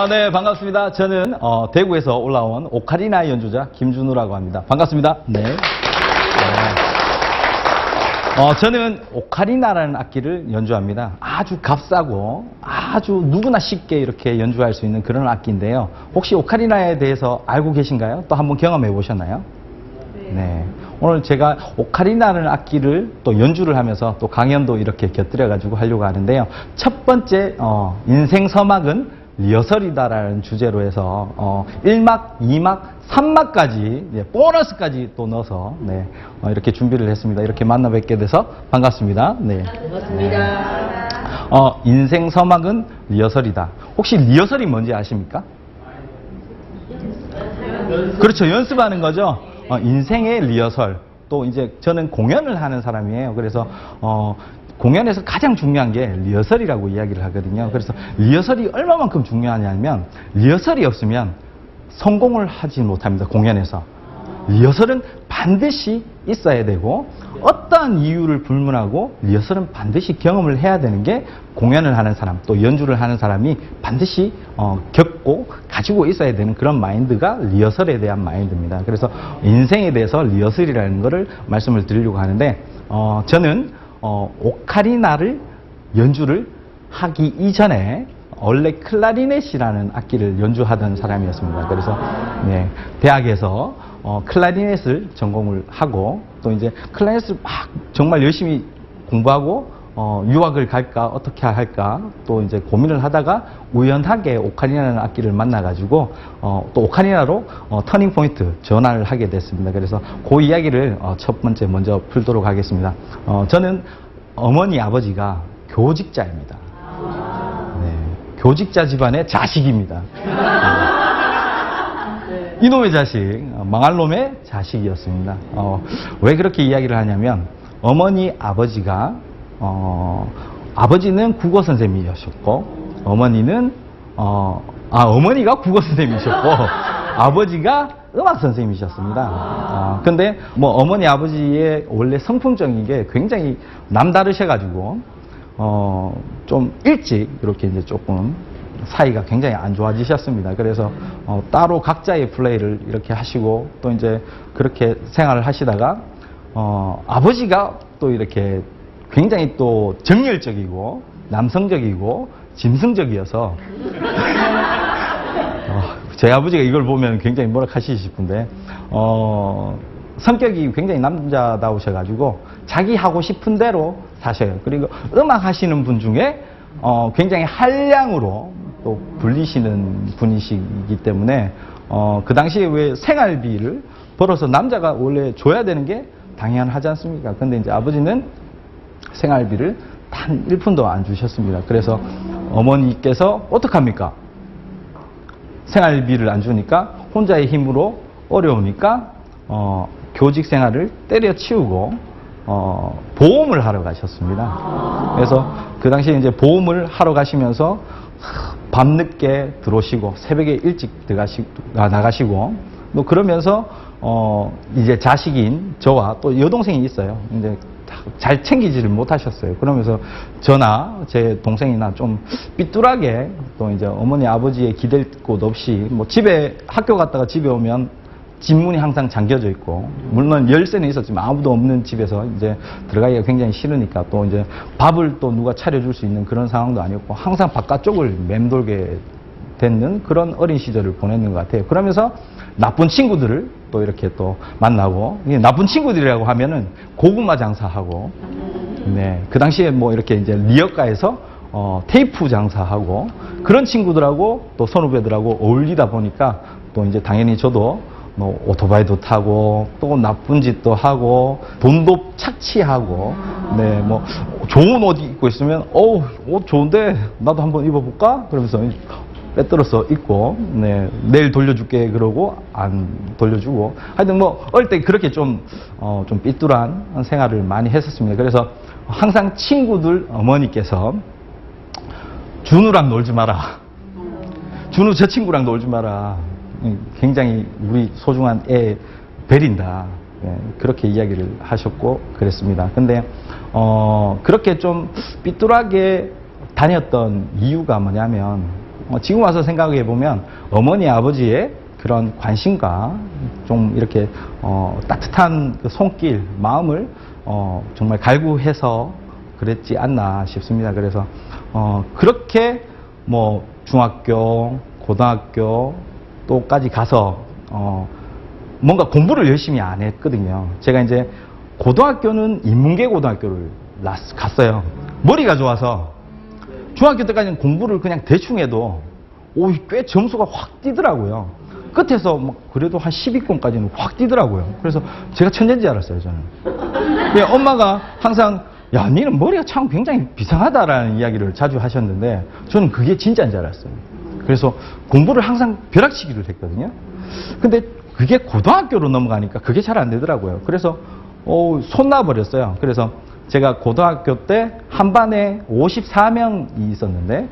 네, 반갑습니다. 저는 대구에서 올라온 오카리나 연주자 김준우라고 합니다. 반갑습니다. 네. 저는 오카리나라는 악기를 연주합니다. 아주 값싸고 아주 누구나 쉽게 이렇게 연주할 수 있는 그런 악기인데요. 혹시 오카리나에 대해서 알고 계신가요? 또 한번 경험해 보셨나요? 네. 오늘 제가 오카리나라는 악기를 또 연주를 하면서 또 강연도 이렇게 곁들여 가지고 하려고 하는데요. 첫 번째 인생 서막은 리허설이다라는 주제로 해서 1막, 2막, 3막까지 보너스까지 또 넣어서 이렇게 준비를 했습니다. 이렇게 만나 뵙게 돼서 반갑습니다. 네. 반갑습니다. 인생 서막은 리허설이다. 혹시 리허설이 뭔지 아십니까? 그렇죠. 연습하는 거죠. 인생의 리허설. 또 이제 저는 공연을 하는 사람이에요. 그래서 공연에서 가장 중요한 게 리허설이라고 이야기를 하거든요. 그래서 리허설이 얼마만큼 중요하냐면 리허설이 없으면 성공을 하지 못합니다. 공연에서. 리허설은 반드시 있어야 되고 어떠한 이유를 불문하고 리허설은 반드시 경험을 해야 되는 게 공연을 하는 사람 또 연주를 하는 사람이 반드시 겪고 가지고 있어야 되는 그런 마인드가 리허설에 대한 마인드입니다. 그래서 인생에 대해서 리허설이라는 것을 말씀을 드리려고 하는데 저는 오카리나를 연주를 하기 이전에 원래 클라리넷이라는 악기를 연주하던 사람이었습니다. 그래서 대학에서 클라리넷을 전공을 하고 또 이제 클라리넷을 막 정말 열심히 공부하고 유학을 갈까 어떻게 할까 또 이제 고민을 하다가 우연하게 오카리나라는 악기를 만나가지고 또 오카리나로 터닝 포인트 전환을 하게 됐습니다. 그래서 그 이야기를 첫 번째 먼저 풀도록 하겠습니다. 저는 어머니 아버지가 교직자입니다. 교직자 집안의 자식입니다. 이놈의 자식, 망할 놈의 자식이었습니다. 왜 그렇게 이야기를 하냐면 어머니 아버지가 아버지는 국어 선생님이셨고 어머니는 어머니가 국어 선생님이셨고 아버지가 음악 선생님이셨습니다. 근데 뭐 어머니 아버지의 원래 성품적인 게 굉장히 남다르셔가지고 좀 일찍 이렇게 이제 조금 사이가 굉장히 안 좋아지셨습니다. 그래서 따로 각자의 플레이를 이렇게 하시고 또 이제 그렇게 생활을 하시다가 아버지가 또 이렇게 굉장히 또 정열적이고 남성적이고 짐승적이어서 제 아버지가 이걸 보면 굉장히 뭐라 하시고 싶은데 성격이 굉장히 남자다우셔가지고 자기 하고 싶은 대로 사셔요. 그리고 음악 하시는 분 중에 굉장히 한량으로 또 불리시는 분이시기 때문에 그 당시에 왜 생활비를 벌어서 남자가 원래 줘야 되는 게 당연하지 않습니까? 근데 이제 아버지는 생활비를 단 1푼도 안 주셨습니다. 그래서 어머니께서 어떡합니까? 생활비를 안 주니까 혼자의 힘으로 어려우니까 교직 생활을 때려치우고 보험을 하러 가셨습니다. 그래서 그 당시에 이제 보험을 하러 가시면서 밤늦게 들어오시고 새벽에 일찍 나가시고 또 그러면서 이제 자식인 저와 또 여동생이 있어요. 이제 잘 챙기지를 못하셨어요. 그러면서 저나 제 동생이나 좀 삐뚤하게 또 이제 어머니 아버지의 기댈 곳 없이 뭐 집에 학교 갔다가 집에 오면 집문이 항상 잠겨져 있고 물론 열쇠는 있었지만 아무도 없는 집에서 이제 들어가기가 굉장히 싫으니까 또 이제 밥을 또 누가 차려줄 수 있는 그런 상황도 아니었고 항상 바깥쪽을 맴돌게 됐는 그런 어린 시절을 보냈는 것 같아요. 그러면서 나쁜 친구들을 또 이렇게 또 만나고 나쁜 친구들이라고 하면은 고구마 장사하고 그 당시에 뭐 이렇게 이제 리어가에서 테이프 장사하고 그런 친구들하고 또 선후배들하고 어울리다 보니까 또 이제 당연히 저도 뭐 오토바이도 타고 또 나쁜 짓도 하고 돈도 착취하고 뭐 좋은 옷 입고 있으면 옷 좋은데 나도 한번 입어볼까? 그러면서 빼들어서 입고 내일 돌려줄게 그러고 안 돌려주고 하여튼 뭐 어릴 때 그렇게 좀 삐뚤한 생활을 많이 했었습니다. 그래서 항상 친구들 어머니께서 준우랑 놀지 마라. 준우 저 친구랑 놀지 마라. 굉장히 우리 소중한 애 베린다. 그렇게 이야기를 하셨고 그랬습니다. 근데 그렇게 좀 삐뚤하게 다녔던 이유가 뭐냐면 지금 와서 생각해 보면 어머니 아버지의 그런 관심과 좀 이렇게 따뜻한 그 손길 마음을 정말 갈구해서 그랬지 않나 싶습니다. 그래서 그렇게 뭐 중학교, 고등학교 또까지 가서 뭔가 공부를 열심히 안 했거든요. 제가 이제 고등학교는 인문계 고등학교를 갔어요. 머리가 좋아서 중학교 때까지는 공부를 그냥 대충 해도 꽤 점수가 확 뛰더라고요. 끝에서 막 그래도 한 10위권까지는 확 뛰더라고요. 그래서 제가 천재인 줄 알았어요, 저는. 엄마가 항상 야, 니는 머리가 참 굉장히 비상하다라는 이야기를 자주 하셨는데 저는 그게 진짜인 줄 알았어요. 그래서 공부를 항상 벼락치기를 했거든요. 근데 그게 고등학교로 넘어가니까 그게 잘 안 되더라고요. 그래서 손 놔버렸어요. 그래서 제가 고등학교 때 한 반에 54명이 있었는데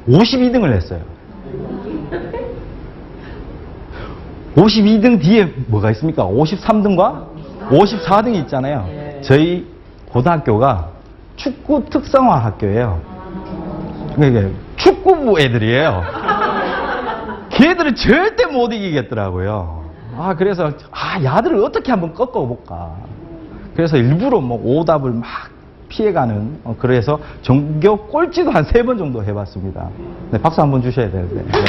52등을 했어요. 52등 뒤에 뭐가 있습니까? 53등과 54등이 있잖아요. 저희 고등학교가 축구 특성화 학교예요. 그러니까 축구부 애들이에요. 걔들은 절대 못 이기겠더라고요. 그래서 야들을 어떻게 한번 꺾어볼까. 그래서 일부러 뭐 오답을 막 피해가는 그래서 전교 꼴찌도 한 3번 정도 해봤습니다. 네, 박수 한번 주셔야 되는데. 네.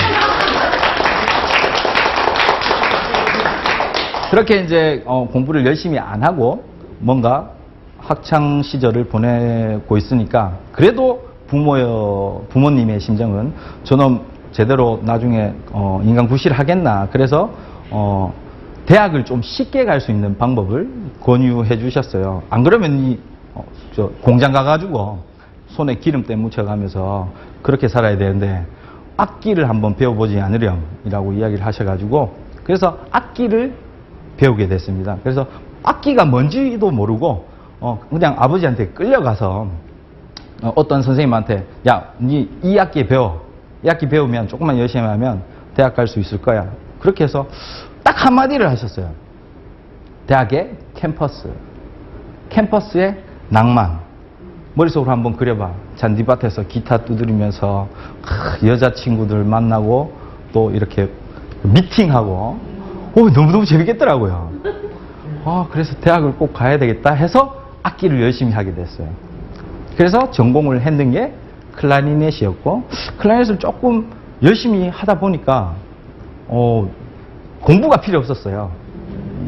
그렇게 이제 공부를 열심히 안 하고 뭔가 학창 시절을 보내고 있으니까 그래도 부모님의 심정은 저는 제대로 나중에 인간 구실을 하겠나. 그래서 대학을 좀 쉽게 갈 수 있는 방법을 권유해 주셨어요. 안 그러면 공장 가가지고 손에 기름때 묻혀가면서 그렇게 살아야 되는데 악기를 한번 배워보지 않으렴이라고 이야기를 하셔가지고 그래서 악기를 배우게 됐습니다. 그래서 악기가 뭔지도 모르고 그냥 아버지한테 끌려가서 어떤 선생님한테 야, 니 이 악기 배워. 이 악기 배우면 조금만 열심히 하면 대학 갈 수 있을 거야. 그렇게 해서 딱 한마디를 하셨어요. 대학의 캠퍼스의 낭만. 머릿속으로 한번 그려봐. 잔디밭에서 기타 두드리면서 여자친구들 만나고 또 이렇게 미팅하고 너무너무 재밌겠더라고요. 그래서 대학을 꼭 가야 되겠다 해서 악기를 열심히 하게 됐어요. 그래서 전공을 했는 게 클라리넷이었고 클라리넷을 조금 열심히 하다 보니까 공부가 필요 없었어요.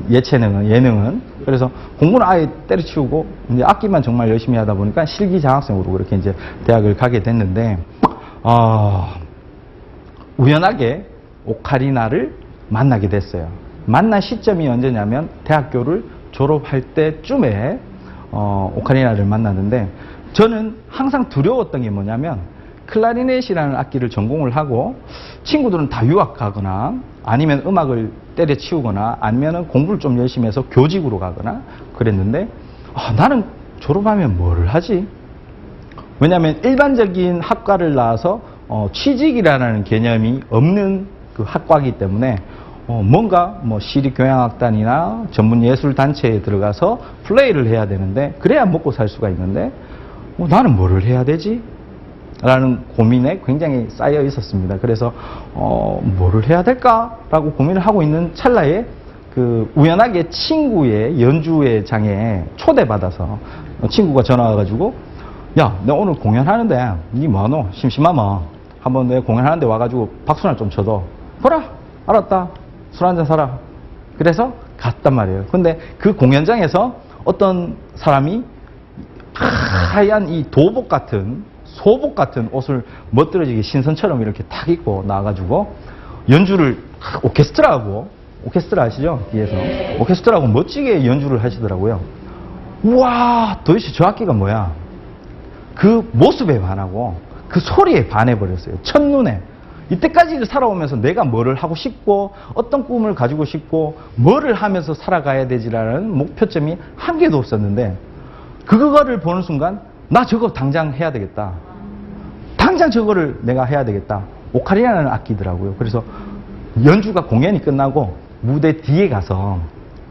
예능은. 그래서 공부는 아예 때려치우고 이제 악기만 정말 열심히 하다 보니까 실기장학생으로 그렇게 이제 대학을 가게 됐는데 우연하게 오카리나를 만나게 됐어요. 만난 시점이 언제냐면 대학교를 졸업할 때쯤에 오카리나를 만났는데 저는 항상 두려웠던 게 뭐냐면 클라리넷이라는 악기를 전공을 하고 친구들은 다 유학 가거나 아니면 음악을 때려치우거나 아니면 공부를 좀 열심히 해서 교직으로 가거나 그랬는데 나는 졸업하면 뭐를 하지? 왜냐하면 일반적인 학과를 나와서 취직이라는 개념이 없는 그 학과이기 때문에 뭔가 뭐 시립교향악단이나 전문예술단체에 들어가서 플레이를 해야 되는데 그래야 먹고 살 수가 있는데 나는 뭐를 해야 되지? 라는 고민에 굉장히 쌓여 있었습니다. 그래서 뭐를 해야 될까라고 고민을 하고 있는 찰나에 그 우연하게 친구의 연주회 장에 초대받아서 친구가 전화 와가지고 야, 내 오늘 공연하는데 니 뭐하노? 심심하면 한번 내 공연하는데 와가지고 박수나 좀 쳐줘. 그래, 알았다. 술 한잔 사라. 그래서 갔단 말이에요. 근데 그 공연장에서 어떤 사람이 하얀 이 도복 같은 소복 같은 옷을 멋들어지게 신선처럼 이렇게 탁 입고 나와가지고 연주를 오케스트라 아시죠? 뒤에서 오케스트라하고 멋지게 연주를 하시더라고요. 우와, 도대체 저 악기가 뭐야? 그 모습에 반하고 그 소리에 반해버렸어요. 첫눈에. 이때까지 살아오면서 내가 뭐를 하고 싶고 어떤 꿈을 가지고 싶고 뭐를 하면서 살아가야 되지라는 목표점이 한 개도 없었는데 그거를 보는 순간 나 저거 당장 해야 되겠다. 당장 저거를 내가 해야 되겠다. 오카리나라는 악기더라고요. 그래서 연주가 공연이 끝나고 무대 뒤에 가서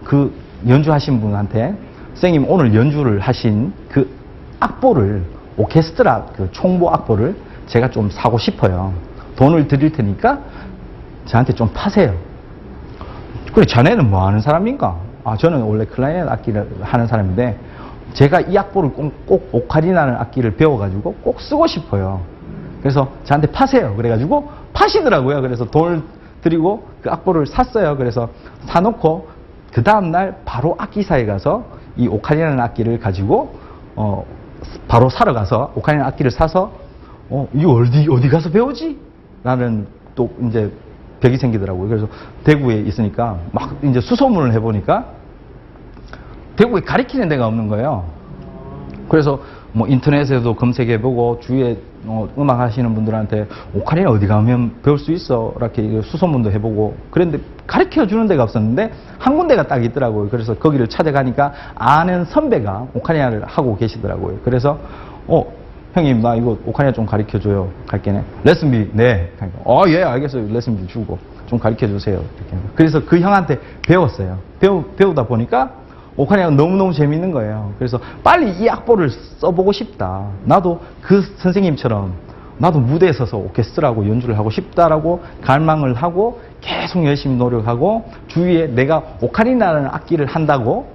그 연주하신 분한테 선생님 오늘 연주를 하신 그 악보를 오케스트라 그 총보 악보를 제가 좀 사고 싶어요. 돈을 드릴 테니까 저한테 좀 파세요. 그래, 자네는 뭐 하는 사람인가? 아, 저는 원래 클라리넷 악기를 하는 사람인데 제가 이 악보를 꼭 오카리나라는 악기를 배워가지고 꼭 쓰고 싶어요. 그래서 저한테 파세요. 그래가지고 파시더라고요. 그래서 돈을 드리고 그 악보를 샀어요. 그래서 사놓고 그 다음날 바로 악기사에 가서 이 오카리나라는 악기를 가지고 바로 사러 가서 오카리나 악기를 사서 이거 어디 가서 배우지? 라는 또 이제 벽이 생기더라고요. 그래서 대구에 있으니까 막 이제 수소문을 해보니까 대구에 가르치는 데가 없는 거예요. 그래서 뭐 인터넷에도 검색해보고 주위에 음악 하시는 분들한테 오카리나 어디 가면 배울 수 있어? 이렇게 수소문도 해보고 그랬는데 가르쳐 주는 데가 없었는데 한 군데가 딱 있더라고요. 그래서 거기를 찾아가니까 아는 선배가 오카리나를 하고 계시더라고요. 그래서 형님 나 이거 오카리나 좀 가르쳐 줘요. 갈게네. 레슨비 네. 예 알겠어요. 레슨비 주고 좀 가르쳐 주세요. 이렇게. 그래서 그 형한테 배웠어요. 배우다 보니까 오카리나가 너무너무 재밌는 거예요. 그래서 빨리 이 악보를 써보고 싶다. 나도 그 선생님처럼 나도 무대에 서서 오케스트라하고 연주를 하고 싶다라고 갈망을 하고 계속 열심히 노력하고 주위에 내가 오카리나라는 악기를 한다고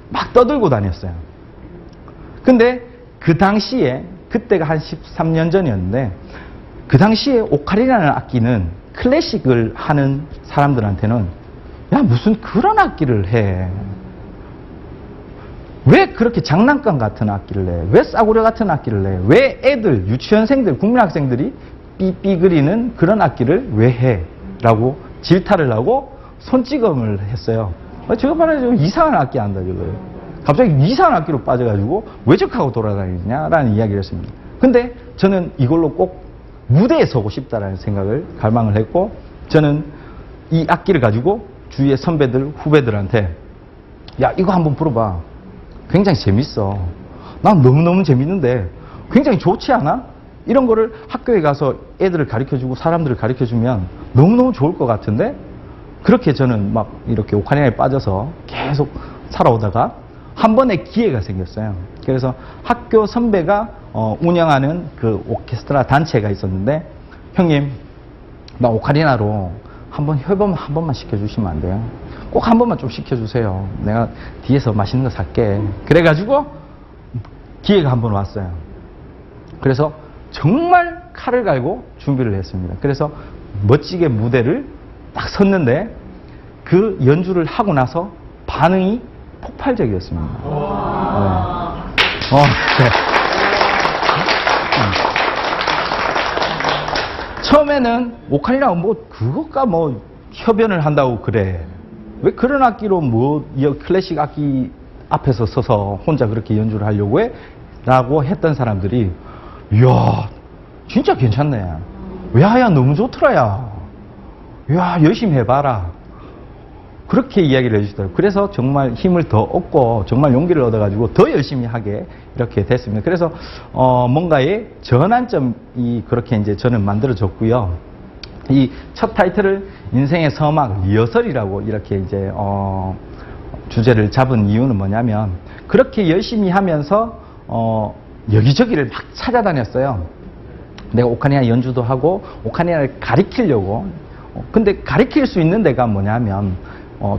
막 떠들고 다녔어요. 근데 그 당시에 그때가 한 13년 전이었는데 그 당시에 오카리나라는 악기는 클래식을 하는 사람들한테는 야 무슨 그런 악기를 해. 왜 그렇게 장난감 같은 악기를 내? 왜 싸구려 같은 악기를 내? 왜 애들, 유치원생들, 국민학생들이 삐삐거리는 그런 악기를 왜 해? 라고 질타를 하고 손찌검을 했어요. 제가 말하자면 이상한 악기 한다 저거예요. 갑자기 이상한 악기로 빠져가지고 외적하고 돌아다니냐라는 이야기를 했습니다. 근데 저는 이걸로 꼭 무대에 서고 싶다라는 생각을 갈망을 했고 저는 이 악기를 가지고 주위의 선배들, 후배들한테 야 이거 한번 불어봐. 굉장히 재밌어. 난 너무너무 재밌는데 굉장히 좋지 않아? 이런 거를 학교에 가서 애들을 가르쳐주고 사람들을 가르쳐주면 너무너무 좋을 것 같은데 그렇게 저는 막 이렇게 오카리나에 빠져서 계속 살아오다가 한 번의 기회가 생겼어요. 그래서 학교 선배가 운영하는 그 오케스트라 단체가 있었는데 형님 나 오카리나로 한번 협업 한 번만 시켜주시면 안 돼요? 꼭 한 번만 좀 시켜주세요. 내가 뒤에서 맛있는 거 살게. 그래가지고 기회가 한 번 왔어요. 그래서 정말 칼을 갈고 준비를 했습니다. 그래서 멋지게 무대를 딱 섰는데 그 연주를 하고 나서 반응이 폭발적이었습니다. 네. 처음에는 오카리나 뭐 그것과 뭐 협연을 한다고 그래. 왜 그런 악기로 뭐 클래식 악기 앞에서 서서 혼자 그렇게 연주를 하려고 해? 라고 했던 사람들이 이야 진짜 괜찮네. 야야 너무 좋더라 야 열심히 해봐라. 그렇게 이야기를 해주시더라고요. 그래서 정말 힘을 더 얻고 정말 용기를 얻어가지고 더 열심히 하게 이렇게 됐습니다. 그래서 뭔가의 전환점이 그렇게 이제 저는 만들어졌고요. 이 첫 타이틀을 인생의 서막 리허설이라고 이렇게 이제 주제를 잡은 이유는 뭐냐면 그렇게 열심히 하면서 여기저기를 막 찾아다녔어요. 내가 오카리나 연주도 하고 오카리나를 가르치려고. 근데 가르칠 수 있는 데가 뭐냐면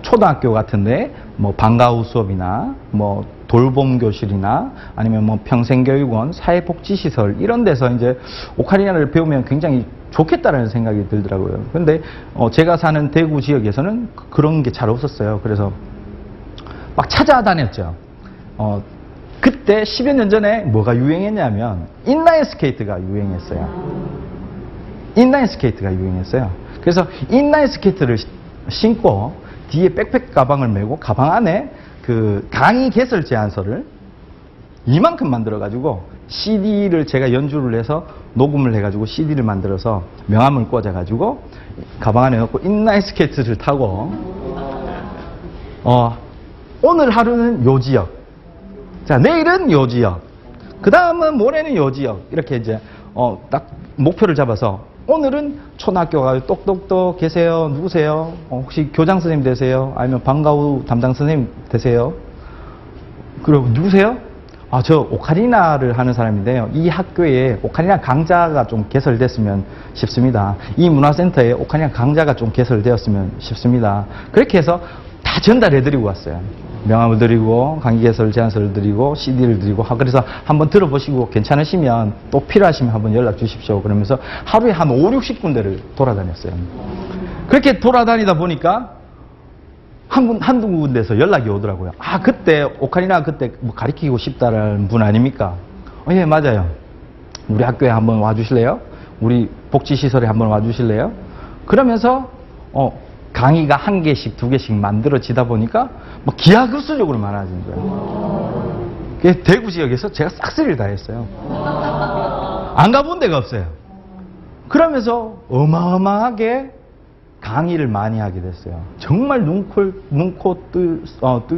초등학교 같은데 뭐 방과후 수업이나 뭐 돌봄 교실이나 아니면 뭐 평생교육원, 사회복지시설 이런 데서 이제 오카리나를 배우면 굉장히 좋겠다라는 생각이 들더라고요. 근데 제가 사는 대구 지역에서는 그런 게 잘 없었어요. 그래서 막 찾아다녔죠. 그때 10여 년 전에 뭐가 유행했냐면 인라인 스케이트가 유행했어요. 인라인 스케이트가 유행했어요. 그래서 인라인 스케이트를 신고 뒤에 백팩 가방을 메고 가방 안에 그 강의 개설 제안서를 이만큼 만들어가지고 CD를 제가 연주를 해서 녹음을 해가지고 CD를 만들어서 명함을 꽂아가지고 가방 안에 넣고 인라인 스케이트를 타고 오늘 하루는 요 지역, 자 내일은 요 지역, 그 다음은 모레는 요 지역 이렇게 이제 딱 목표를 잡아서 오늘은 초등학교 가서 똑똑똑 계세요. 누구세요? 혹시 교장 선생님 되세요? 아니면 방과후 담당 선생님 되세요? 그리고 누구세요? 저 오카리나를 하는 사람인데요. 이 학교에 오카리나 강좌가 좀 개설됐으면 싶습니다. 이 문화센터에 오카리나 강좌가 좀 개설되었으면 싶습니다. 그렇게 해서 다 전달해드리고 왔어요. 명함을 드리고 강의 개설 제안서를 드리고 CD를 드리고 그래서 한번 들어보시고 괜찮으시면 또 필요하시면 한번 연락 주십시오. 그러면서 하루에 한 5, 60군데를 돌아다녔어요. 그렇게 돌아다니다 보니까 한두 군데서 연락이 오더라고요. 그때 오카리나 그때 뭐 가르치고 싶다라는 분 아닙니까? 예, 맞아요. 우리 학교에 한번 와주실래요? 우리 복지시설에 한번 와주실래요? 그러면서 강의가 1개씩 2개씩 만들어지다 보니까 뭐 기하급수적으로 많아진 거예요. 그래서 대구 지역에서 제가 싹쓸이를 다 했어요. 안 가본 데가 없어요. 그러면서 어마어마하게 강의를 많이 하게 됐어요. 정말 눈코 뜰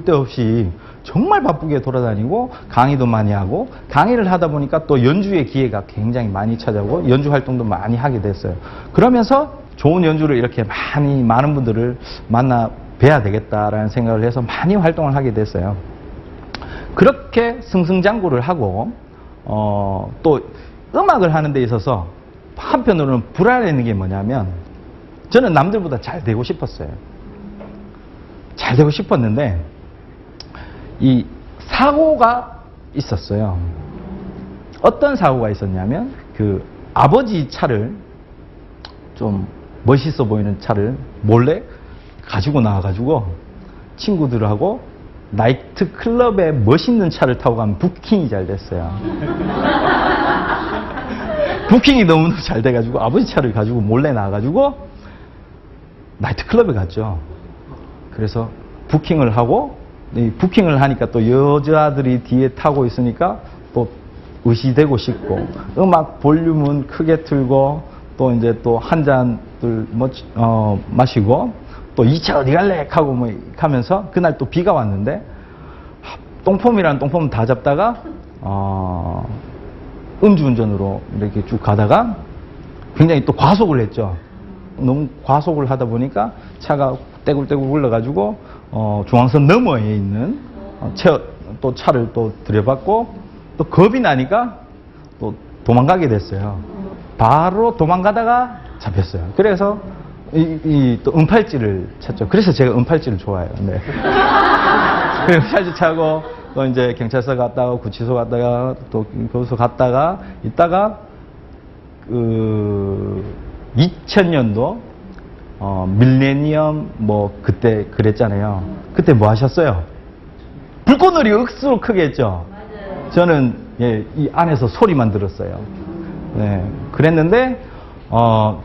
데 없이 정말 바쁘게 돌아다니고 강의도 많이 하고 강의를 하다 보니까 또 연주의 기회가 굉장히 많이 찾아오고 연주 활동도 많이 하게 됐어요. 그러면서 좋은 연주를 이렇게 많은 분들을 만나 뵈야 되겠다라는 생각을 해서 많이 활동을 하게 됐어요. 그렇게 승승장구를 하고 또 음악을 하는 데 있어서 한편으로는 불안했는 게 뭐냐면 저는 남들보다 잘 되고 싶었어요. 잘 되고 싶었는데 이 사고가 있었어요. 어떤 사고가 있었냐면 그 아버지 차를 좀 멋있어 보이는 차를 몰래 가지고 나와가지고 친구들하고 나이트 클럽에 멋있는 차를 타고 가면 부킹이 잘 됐어요. 부킹이 너무너무 잘 돼가지고 아버지 차를 가지고 몰래 나와가지고 나이트 클럽에 갔죠. 그래서 부킹을 하고 부킹을 하니까 또 여자들이 뒤에 타고 있으니까 또 의시되고 싶고 음악 볼륨은 크게 틀고 또 이제 또 한 잔들 마시고 또 2차 어디 갈래? 하고 뭐 하면서 그날 또 비가 왔는데 똥폼이라는 똥폼 다 잡다가 음주운전으로 이렇게 쭉 가다가 굉장히 또 과속을 했죠. 너무 과속을 하다 보니까 차가 떼굴떼굴 굴러가지고 중앙선 너머에 있는 또 차를 또 들여받고 또 겁이 나니까 또 도망가게 됐어요. 바로 도망가다가 잡혔어요. 그래서 또 은팔찌를 찾죠. 그래서 제가 은팔찌를 좋아해요. 네. 은팔찌 차고 또 이제 경찰서 갔다가 구치소 갔다가 또 교도소 갔다가 있다가 2000년도 밀레니엄 뭐 그때 그랬잖아요. 그때 뭐 하셨어요? 불꽃놀이 억수로 크게 했죠. 맞아요. 저는 이 안에서 소리만 들었어요. 네, 그랬는데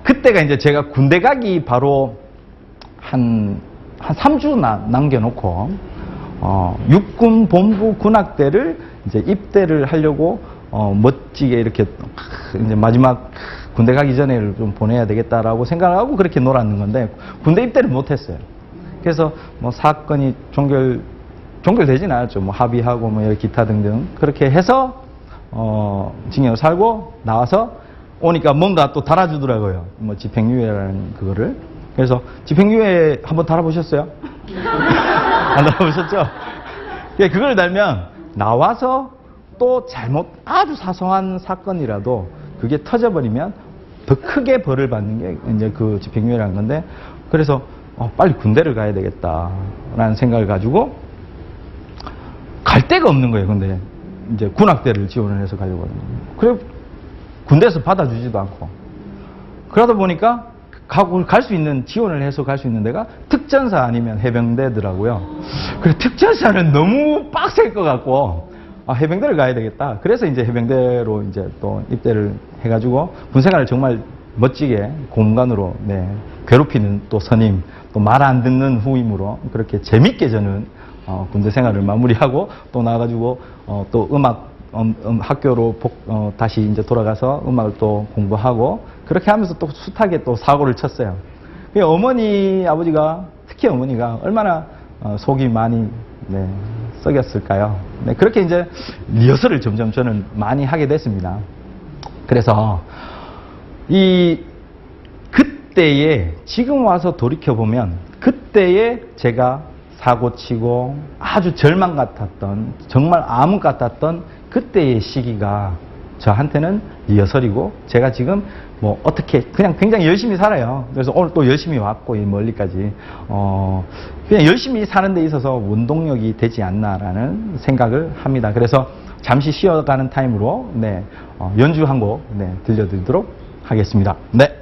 그때가 이제 제가 군대 가기 바로 한 3주 남겨놓고 육군 본부 군악대를 이제 입대를 하려고 멋지게 이렇게 이제 마지막 군대 가기 전에 좀 보내야 되겠다라고 생각을 하고 그렇게 놀았는 건데 군대 입대를 못했어요. 그래서 뭐 사건이 종결되진 않았죠. 뭐 합의하고 뭐 기타 등등 그렇게 해서 징역을 살고 나와서 오니까 뭔가 또 달아주더라고요. 뭐 집행유예라는 그거를. 그래서 집행유예 한번 달아보셨어요? 안 달아보셨죠? 예, 그걸 달면 나와서 또 아주 사소한 사건이라도 그게 터져버리면 더 크게 벌을 받는 게 이제 그 집행유예라는 건데 그래서 빨리 군대를 가야 되겠다라는 생각을 가지고 갈 데가 없는 거예요. 근데 이제 군악대를 지원을 해서 가려고 하는 거예요. 그래 군대에서 받아주지도 않고 그러다 보니까 갈 수 있는 지원을 해서 갈 수 있는 데가 특전사 아니면 해병대더라고요. 그래 특전사는 너무 빡셀 것 같고 해병대를 가야 되겠다. 그래서 이제 해병대로 이제 또 입대를 해가지고 군생활을 정말 멋지게 고문관으로 괴롭히는 또 선임, 또 말 안 듣는 후임으로 그렇게 재밌게 저는 군대 생활을 마무리하고 또 나와가지고 또 음악 학교로 다시 이제 돌아가서 음악을 또 공부하고 그렇게 하면서 또 숱하게 또 사고를 쳤어요. 어머니, 아버지가 특히 어머니가 얼마나 속이 많이 썩였을까요? 그렇게 이제 리허설을 점점 저는 많이 하게 됐습니다. 그래서 그때에 지금 와서 돌이켜 보면 그때에 제가 사고치고 아주 절망 같았던 정말 암흑 같았던 그때의 시기가 저한테는 리허설이고 제가 지금 뭐 어떻게 그냥 굉장히 열심히 살아요. 그래서 오늘 또 열심히 왔고 이 멀리까지 그냥 열심히 사는 데 있어서 원동력이 되지 않나라는 생각을 합니다. 그래서 잠시 쉬어가는 타임으로 네, 연주 한 곡 네, 들려드리도록 하겠습니다. 네.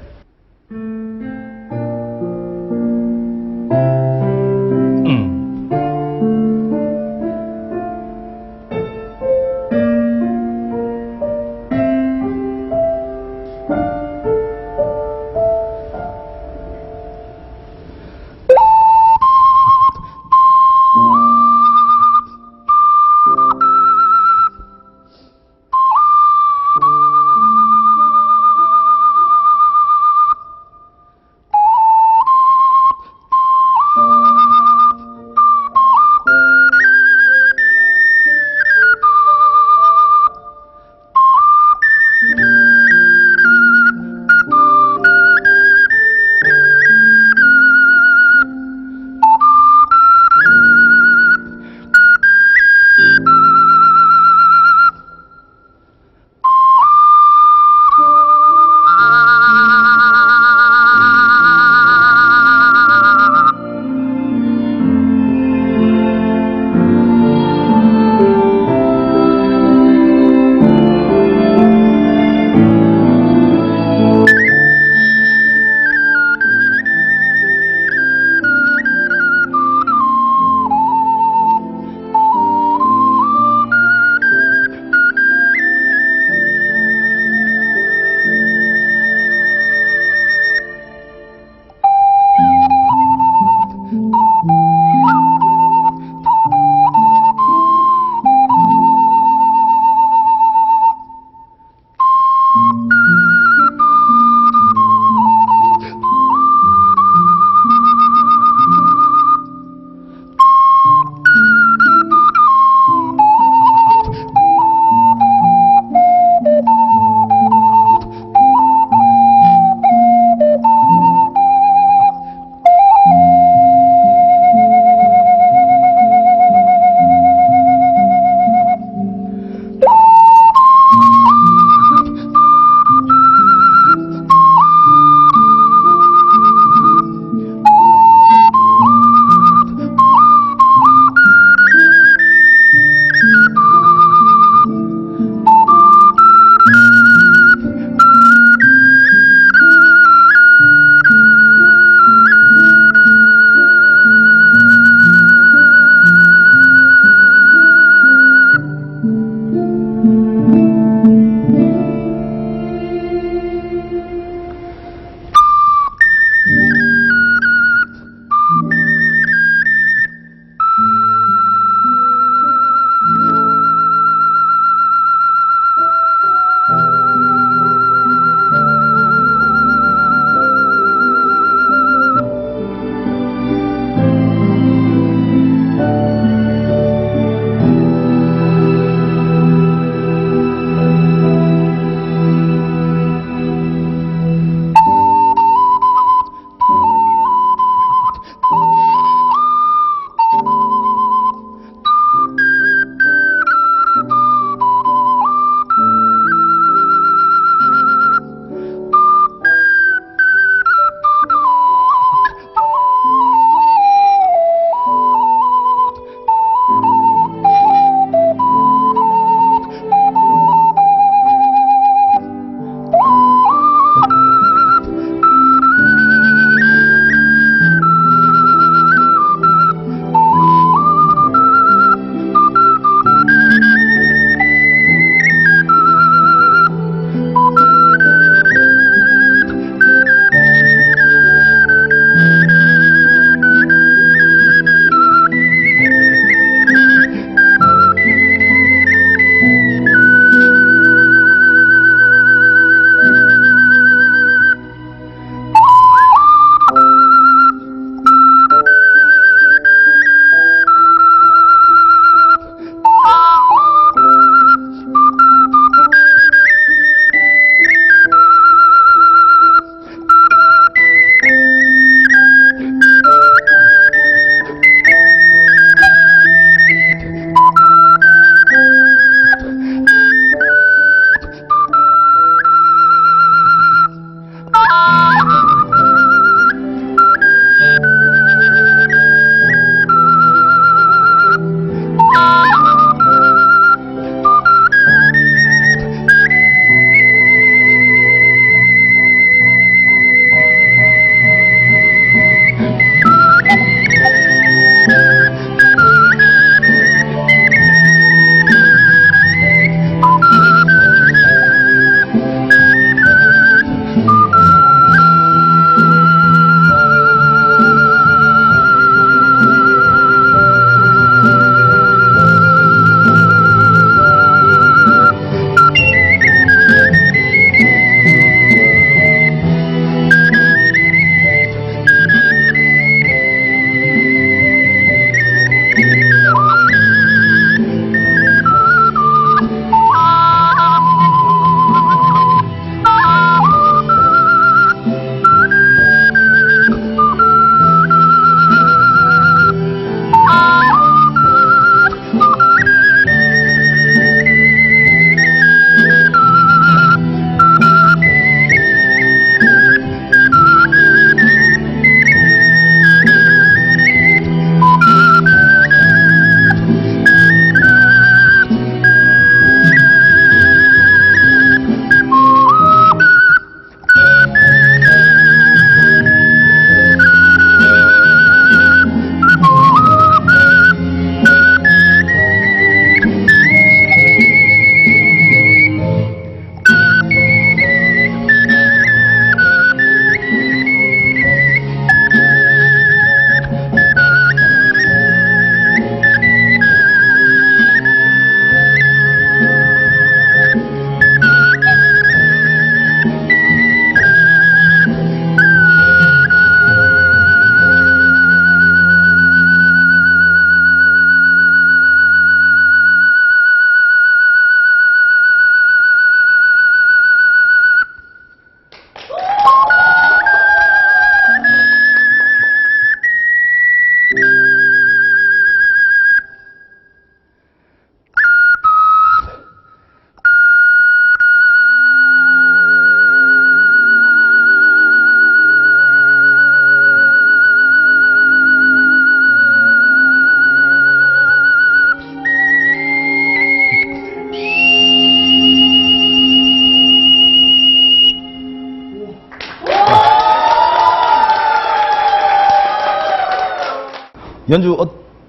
연주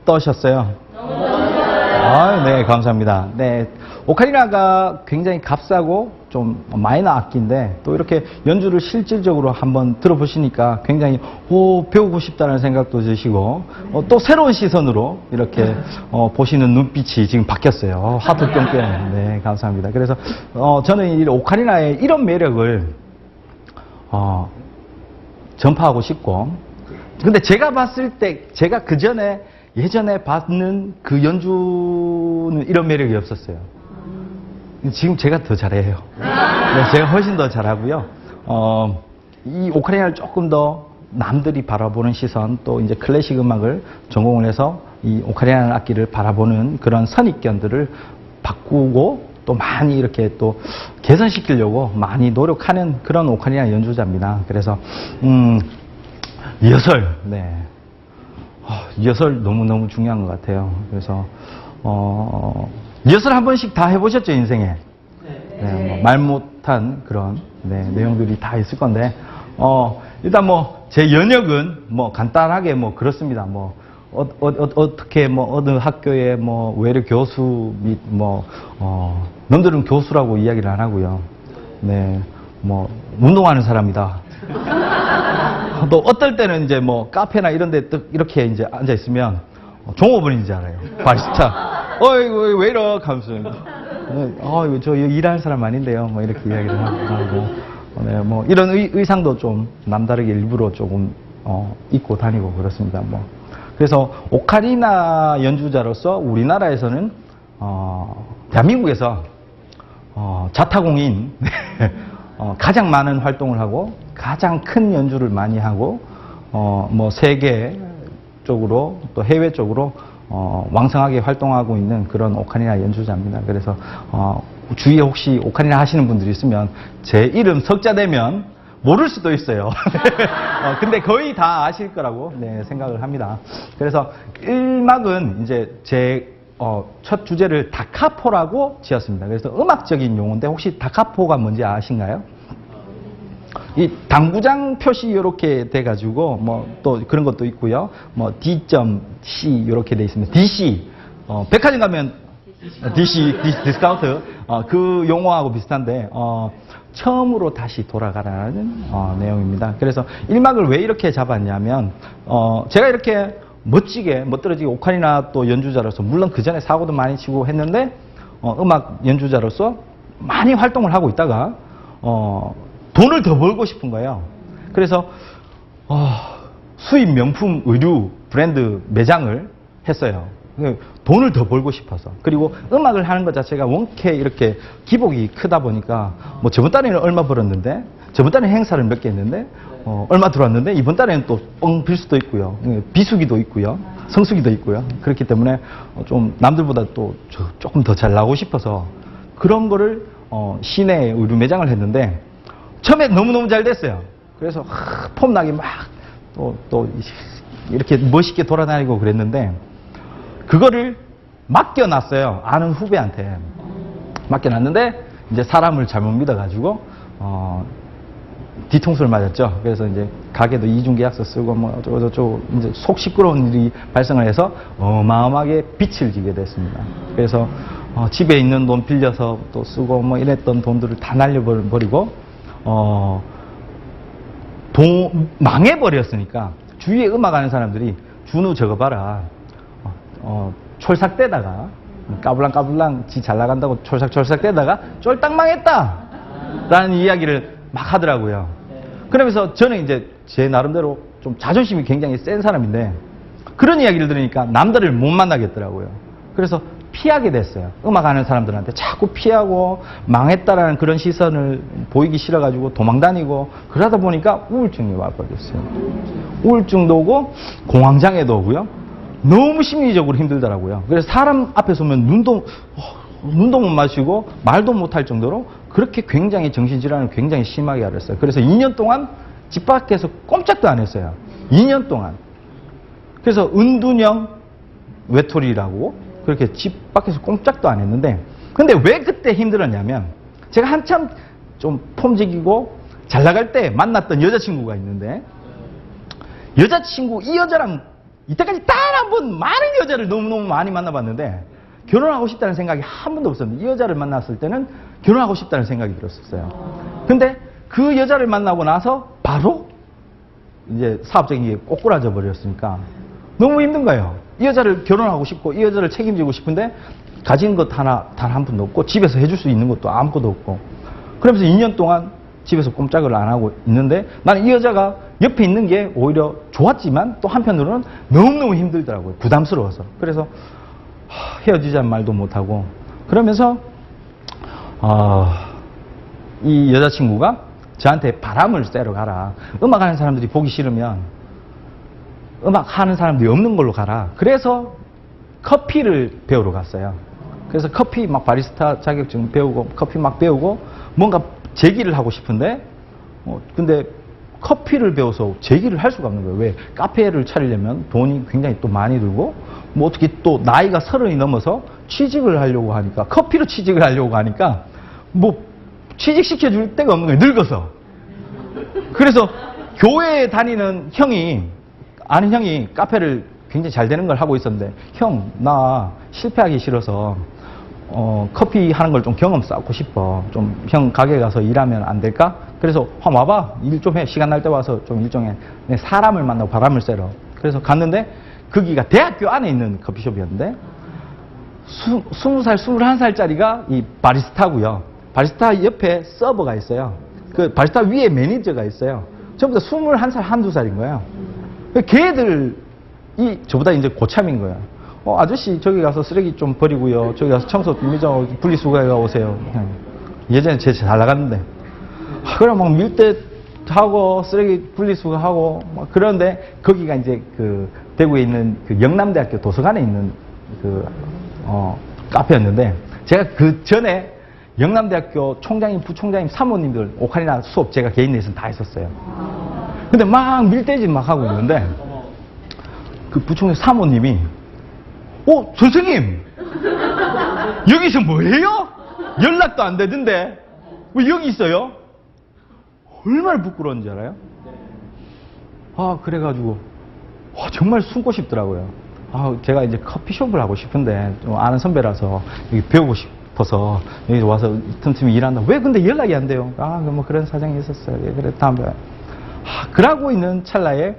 어떠셨어요? 아, 네, 감사합니다. 네, 오카리나가 굉장히 값싸고 좀 마이너 악기인데 또 이렇게 연주를 실질적으로 한번 들어보시니까 굉장히 배우고 싶다는 생각도 드시고 또 새로운 시선으로 이렇게 보시는 눈빛이 지금 바뀌었어요. 하트 뿅뿅. 네, 감사합니다. 그래서 저는 이 오카리나의 이런 매력을 전파하고 싶고, 근데 제가 봤을 때 제가 예전에 봤는 그 연주는 이런 매력이 없었어요. 지금 제가 더 잘해요. 네, 제가 훨씬 더 잘하고요. 이 오카리나를 조금 더 남들이 바라보는 시선, 또 이제 클래식 음악을 전공을 해서 이 오카리나 악기를 바라보는 그런 선입견들을 바꾸고 또 많이 이렇게 또 개선시키려고 많이 노력하는 그런 오카리나 연주자입니다. 그래서 리허설, 네. 리허설 너무너무 중요한 것 같아요. 그래서 리허설 한 번씩 다 해보셨죠, 인생에? 네, 뭐 말 못한 그런 내용들이 다 있을 건데 일단 뭐 제 연역은 뭐 간단하게 뭐 그렇습니다. 뭐 어떻게 뭐 어느 학교의 뭐 외래 교수 및 뭐 남들은 교수라고 이야기를 안 하고요. 네, 뭐 운동하는 사람이다. 또 어떨 때는 이제 뭐 카페나 이런 데 이렇게 이제 앉아 있으면 종업원인 줄 알아요. 바리스타. 어이구, 왜 이러? 하면서. 이거 저 일하는 사람 아닌데요. 뭐 이렇게 이야기를 하고. 네, 뭐 이런 의상도 좀 남다르게 일부러 조금 입고 다니고 그렇습니다. 뭐. 그래서 오카리나 연주자로서 우리나라에서는 대한민국에서 자타공인 가장 많은 활동을 하고 가장 큰 연주를 많이 하고 뭐 세계적으로 또 해외 쪽으로 왕성하게 활동하고 있는 그런 오카리나 연주자입니다. 그래서 주위에 혹시 오카리나 하시는 분들이 있으면 제 이름 석자되면 모를 수도 있어요. 근데 거의 다 아실 거라고 생각을 합니다. 그래서 1막은 이제 제 첫 주제를 다카포라고 지었습니다. 그래서 음악적인 용어인데 혹시 다카포가 뭔지 아신가요? 이 당구장 표시 이렇게 돼가지고 뭐 또 그런 것도 있고요. 뭐 D.C 이렇게 돼 있습니다. DC 백화점 가면 DC 디스카운트 그 용어하고 비슷한데 처음으로 다시 돌아가라는 내용입니다. 그래서 1막을 왜 이렇게 잡았냐면 제가 이렇게 멋지게 오카리나 또 연주자로서 물론 그 전에 사고도 많이 치고 했는데 음악 연주자로서 많이 활동을 하고 있다가 돈을 더 벌고 싶은 거예요. 그래서 수입 명품 의류 브랜드 매장을 했어요. 돈을 더 벌고 싶어서. 그리고 음악을 하는 것 자체가 원체 이렇게 기복이 크다 보니까 뭐 저번 달에는 얼마 벌었는데 저번 달에 행사를 몇 개 했는데 얼마 들어왔는데 이번 달에는 또 뻥 빌 수도 있고요. 비수기도 있고요. 성수기도 있고요. 그렇기 때문에 좀 남들보다 또 조금 더 잘 나오고 싶어서 그런 거를 시내에 의류 매장을 했는데 처음에 너무너무 잘 됐어요. 그래서 폼나게 막 또 이렇게 멋있게 돌아다니고 그랬는데 그거를 맡겨놨어요. 아는 후배한테 맡겨놨는데 이제 사람을 잘못 믿어가지고 뒤통수를 맞았죠. 그래서 이제 가게도 이중계약서 쓰고 뭐 어쩌고저쩌고 이제 속 시끄러운 일이 발생을 해서 어마어마하게 빚을 지게 됐습니다. 그래서 집에 있는 돈 빌려서 또 쓰고 뭐 이랬던 돈들을 다 날려버리고 망해버렸으니까 주위에 음악하는 사람들이 준우 저거 봐라. 촐싹대다가 까불랑까불랑 지 잘 나간다고 촐싹대다가 쫄딱 망했다 라는 이야기를 막 하더라고요. 그러면서 저는 이제 제 나름대로 좀 자존심이 굉장히 센 사람인데 그런 이야기를 들으니까 남들을 못 만나겠더라고요. 그래서 피하게 됐어요. 음악하는 사람들한테 자꾸 피하고 망했다라는 그런 시선을 보이기 싫어가지고 도망다니고 그러다 보니까 우울증이 와버렸어요. 우울증도 오고 공황장애도 오고요. 너무 심리적으로 힘들더라고요. 그래서 사람 앞에 서면 눈도 못 마주치고 말도 못할 정도로 그렇게 굉장히 정신질환을 굉장히 심하게 앓았어요. 그래서 2년 동안 집 밖에서 꼼짝도 안 했어요. 2년 동안. 그래서 은둔형 외톨이라고 그렇게 집 밖에서 꼼짝도 안 했는데 근데 왜 그때 힘들었냐면 제가 한참 좀 폼직이고 잘 나갈 때 만났던 여자친구가 있는데 이 여자랑 이때까지 단 한 번 많은 여자를 너무너무 많이 만나봤는데 결혼하고 싶다는 생각이 한 번도 없었는데 이 여자를 만났을 때는 결혼하고 싶다는 생각이 들었었어요. 근데 그 여자를 만나고 나서 바로 이제 사업적인 게 꼬꾸라져 버렸으니까 너무 힘든 거예요. 이 여자를 결혼하고 싶고 이 여자를 책임지고 싶은데 가진 것 하나 단 한 푼도 없고 집에서 해줄 수 있는 것도 아무것도 없고 그러면서 2년 동안 집에서 꼼짝을 안 하고 있는데 나는 이 여자가 옆에 있는 게 오히려 좋았지만 또 한편으로는 너무너무 힘들더라고요. 부담스러워서. 그래서 헤어지자는 말도 못하고 그러면서 이 여자친구가 저한테 바람을 쐬러 가라. 음악하는 사람들이 보기 싫으면 음악하는 사람들이 없는 걸로 가라. 그래서 커피를 배우러 갔어요. 그래서 커피 막 바리스타 자격증 배우고 커피 막 배우고 뭔가 제기를 하고 싶은데 근데 커피를 배워서 제기를 할 수가 없는 거예요. 왜? 카페를 차리려면 돈이 굉장히 또 많이 들고 뭐 어떻게 또 나이가 30이 넘어서 취직을 하려고 하니까 커피로 취직을 하려고 하니까 뭐 취직시켜 줄 데가 없는 거예요. 늙어서. 그래서 교회에 다니는 아는 형이 카페를 굉장히 잘 되는 걸 하고 있었는데 형, 나 실패하기 싫어서 커피 하는 걸 좀 경험 쌓고 싶어. 좀 형 가게 가서 일하면 안 될까? 그래서 한번 와봐. 일 좀 해. 시간 날 때 와서 좀 일 좀 해. 사람을 만나고 바람을 쐬러. 그래서 갔는데 거기가 대학교 안에 있는 커피숍이었는데 20살, 21살짜리가 이 바리스타고요. 바리스타 옆에 서버가 있어요. 그 바리스타 위에 매니저가 있어요. 전부 다 21살, 12살인 거예요. 걔들이 저보다 이제 고참인 거예요. 아저씨 저기 가서 쓰레기 좀 버리고요. 저기 가서 청소 밀정 분리수거해 오세요. 예전에 제일 잘 나갔는데. 그럼 막 밀대하고 쓰레기 분리수거하고 막 그런데 거기가 이제 그 대구에 있는 그 영남대학교 도서관에 있는 그 카페였는데 제가 그 전에 영남대학교 총장님, 부총장님, 사모님들 오카리나 수업 제가 개인 레슨 다 했었어요. 근데 막 밀대질 막 하고 있는데 그 부총장 사모님이 선생님 여기서 뭐해요? 연락도 안 되던데 왜 여기 있어요? 얼마나 부끄러운지 알아요? 그래가지고 정말 숨고 싶더라고요. 제가 이제 커피숍을 하고 싶은데 좀 아는 선배라서 여기 배우고 싶어서 여기 와서 틈틈이 일한다. 왜 근데 연락이 안 돼요? 뭐 그런 사정이 있었어요. 그래 다음에 그러고 있는 찰나에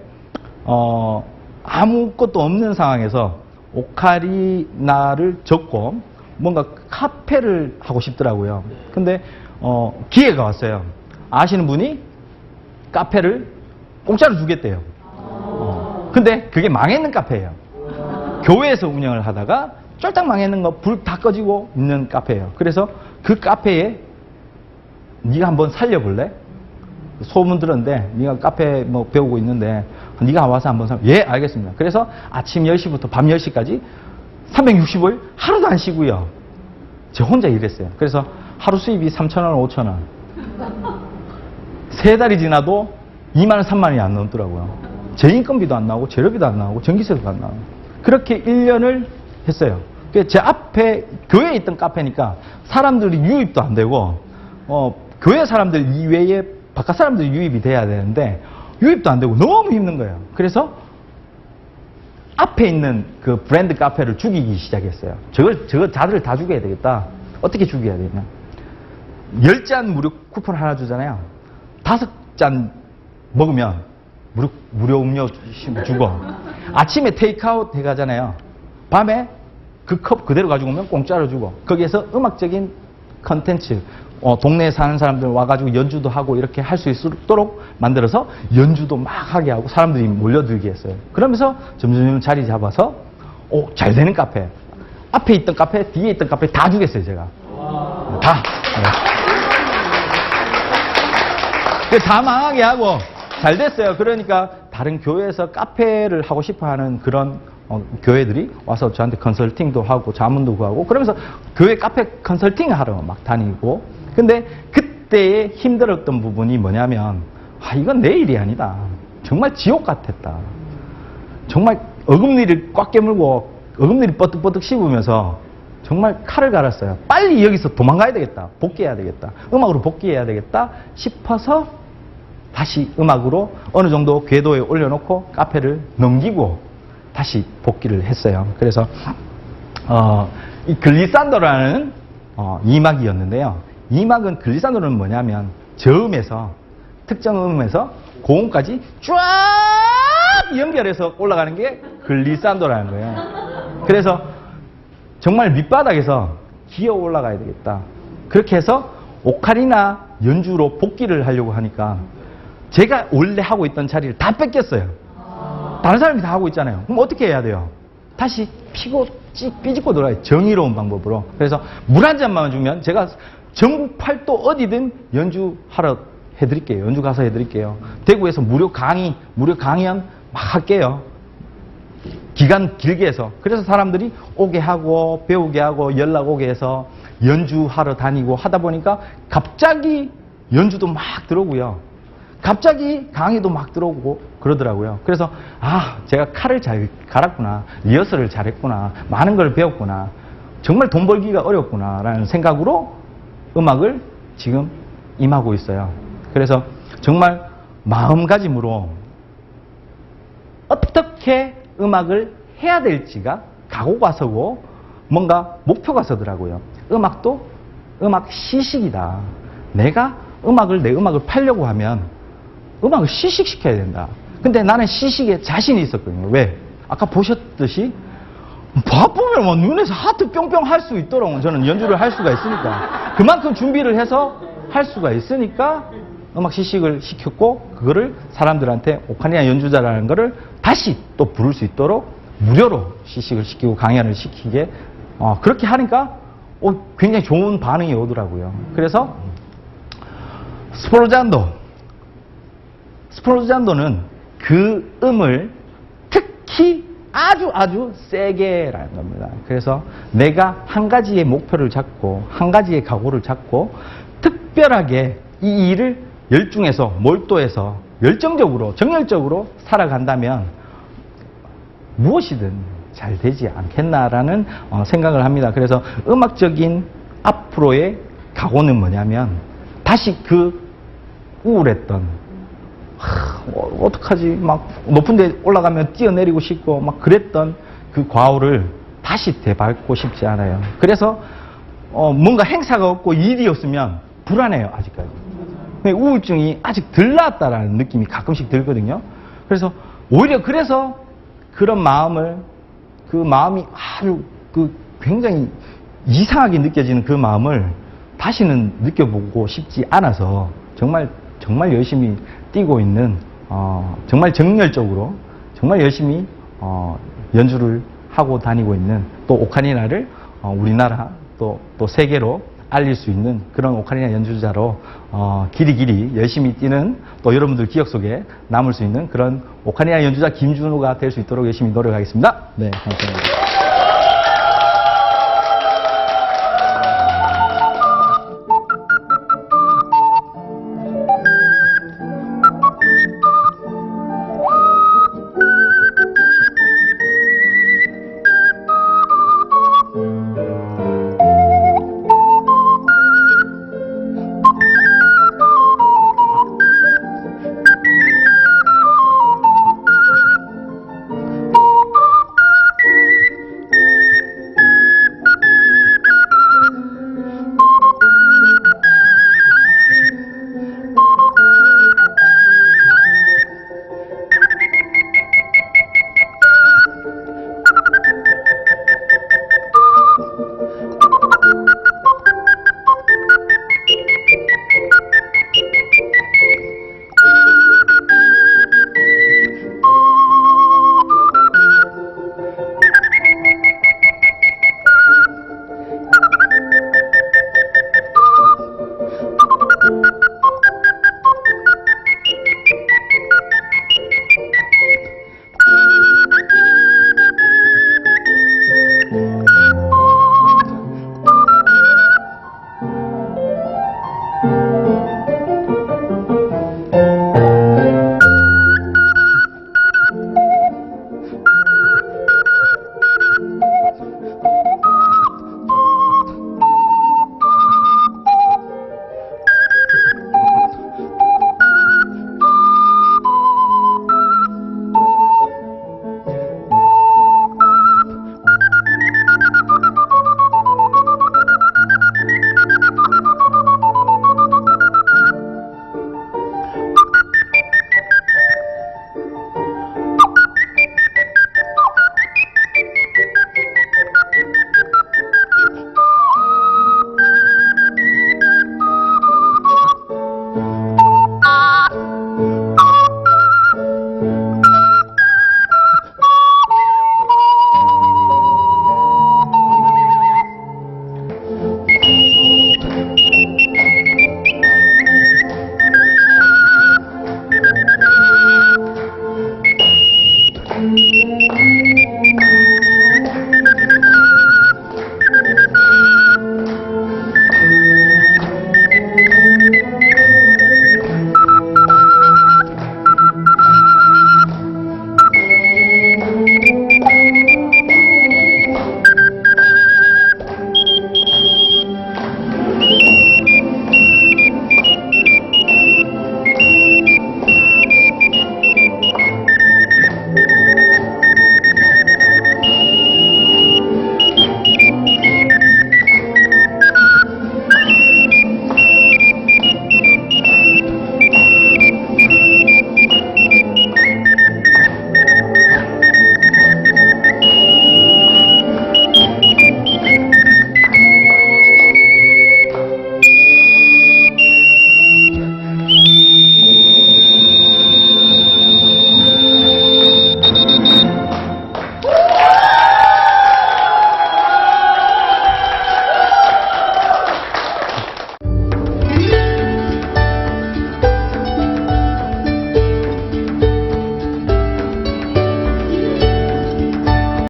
아무것도 없는 상황에서 오카리나를 접고 뭔가 카페를 하고 싶더라고요. 근데 기회가 왔어요. 아시는 분이 카페를 공짜로 주겠대요. 근데 그게 망했는 카페예요. 교회에서 운영을 하다가 쫄딱 망했는 거 불 다 꺼지고 있는 카페예요. 그래서 그 카페에 네가 한번 살려볼래? 소문 들었는데 네가 카페 뭐 배우고 있는데 네가 와서 한번 예, 알겠습니다. 그래서 아침 10시부터 밤 10시까지 365일 하루도 안 쉬고요. 저 혼자 일했어요. 그래서 하루 수입이 3,000원, 5,000원. 3달이 지나도 2만 원, 3만 원이 안 넘더라고요. 제 인건비도 안 나오고 재료비도 안 나오고 전기세도 안 나오고. 그렇게 1년을 했어요. 제 앞에 교회에 있던 카페니까 사람들이 유입도 안 되고 교회 사람들 이외에 바깥 사람들이 유입이 돼야 되는데 유입도 안 되고 너무 힘든 거예요. 그래서 앞에 있는 그 브랜드 카페를 죽이기 시작했어요. 저걸 자들을 다 죽여야 되겠다. 어떻게 죽여야 되냐. 10잔 무료 쿠폰 하나 주잖아요. 5잔 먹으면 무료 음료 주고 아침에 테이크아웃 해가잖아요. 밤에 그 컵 그대로 가지고 오면 공짜로 주고 거기에서 음악적인 컨텐츠 동네에 사는 사람들 와가지고 연주도 하고 이렇게 할 수 있도록 만들어서 연주도 막 하게 하고 사람들이 몰려들게 했어요. 그러면서 점점 자리 잡아서 잘 되는 카페. 앞에 있던 카페, 뒤에 있던 카페 다 주겠어요, 제가. 다. 네. 다 망하게 하고 잘 됐어요. 그러니까 다른 교회에서 카페를 하고 싶어 하는 그런 교회들이 와서 저한테 컨설팅도 하고 자문도 구하고 그러면서 교회 카페 컨설팅 하러 막 다니고 근데 그때의 힘들었던 부분이 뭐냐면 이건 내 일이 아니다. 정말 지옥 같았다. 정말 어금니를 꽉 깨물고 어금니를 뻐뜩뻐뜩 씹으면서 정말 칼을 갈았어요. 빨리 여기서 도망가야 되겠다. 복귀해야 되겠다. 음악으로 복귀해야 되겠다 싶어서 다시 음악으로 어느 정도 궤도에 올려놓고 카페를 넘기고 다시 복귀를 했어요. 그래서 이 글리산더라는 이막이었는데요. 이막은 글리산더는 뭐냐면 저음에서 특정 음에서 고음까지 쫙 연결해서 올라가는 게 글리산더라는 거예요. 그래서 정말 밑바닥에서 기어 올라가야 되겠다. 그렇게 해서 오카리나 연주로 복귀를 하려고 하니까 제가 원래 하고 있던 자리를 다 뺏겼어요. 다른 사람이 다 하고 있잖아요. 그럼 어떻게 해야 돼요? 다시 피고 삐집고 돌아요. 정의로운 방법으로. 그래서 물 한 잔만 주면 제가 전국 팔도 어디든 연주하러 해드릴게요. 연주 가서 해드릴게요. 대구에서 무료 강연 막 할게요. 기간 길게 해서. 그래서 사람들이 오게 하고 배우게 하고 연락 오게 해서 연주하러 다니고 하다 보니까 갑자기 연주도 막 들어오고요. 갑자기 강의도 막 들어오고 그러더라고요. 그래서 제가 칼을 잘 갈았구나. 리허설을 잘했구나. 많은 걸 배웠구나. 정말 돈 벌기가 어렵구나 라는 생각으로 음악을 지금 임하고 있어요. 그래서 정말 마음가짐으로 어떻게 음악을 해야 될지가 각오가 서고 뭔가 목표가 서더라고요. 음악도 음악 시식이다. 내가 내 음악을 팔려고 하면 음악을 시식시켜야 된다. 근데 나는 시식에 자신이 있었거든요. 왜? 아까 보셨듯이 바쁘면 뭐 눈에서 하트 뿅뿅 할 수 있도록 저는 연주를 할 수가 있으니까 그만큼 준비를 해서 할 수가 있으니까 음악 시식을 시켰고 그거를 사람들한테 오카리나 연주자라는 거를 다시 또 부를 수 있도록 무료로 시식을 시키고 강연을 시키게 그렇게 하니까 굉장히 좋은 반응이 오더라고요. 그래서 스포르잔도는 그 음을 특히 아주 세게라는 겁니다. 그래서 내가 한 가지의 목표를 잡고 한 가지의 각오를 잡고 특별하게 이 일을 열중해서 몰두해서 열정적으로 정열적으로 살아간다면 무엇이든 잘 되지 않겠나라는 생각을 합니다. 그래서 음악적인 앞으로의 각오는 뭐냐면 다시 그 우울했던 어떡하지 막 높은 데 올라가면 뛰어내리고 싶고 막 그랬던 그 과오를 다시 되밟고 싶지 않아요. 그래서 뭔가 행사가 없고 일이 없으면 불안해요. 아직까지. 우울증이 아직 덜 나았다라는 느낌이 가끔씩 들거든요. 그래서 오히려 그래서 그런 그 마음이 아주 굉장히 이상하게 느껴지는 그 마음을 다시는 느껴보고 싶지 않아서 정말 열심히 뛰고 있는 정말 정열적으로 정말 열심히 연주를 하고 다니고 있는 또 오카리나를 우리나라 또 세계로 알릴 수 있는 그런 오카리나 연주자로 길이 열심히 뛰는 또 여러분들 기억 속에 남을 수 있는 그런 오카리나 연주자 김준호가 될 수 있도록 열심히 노력하겠습니다. 네, 감사합니다.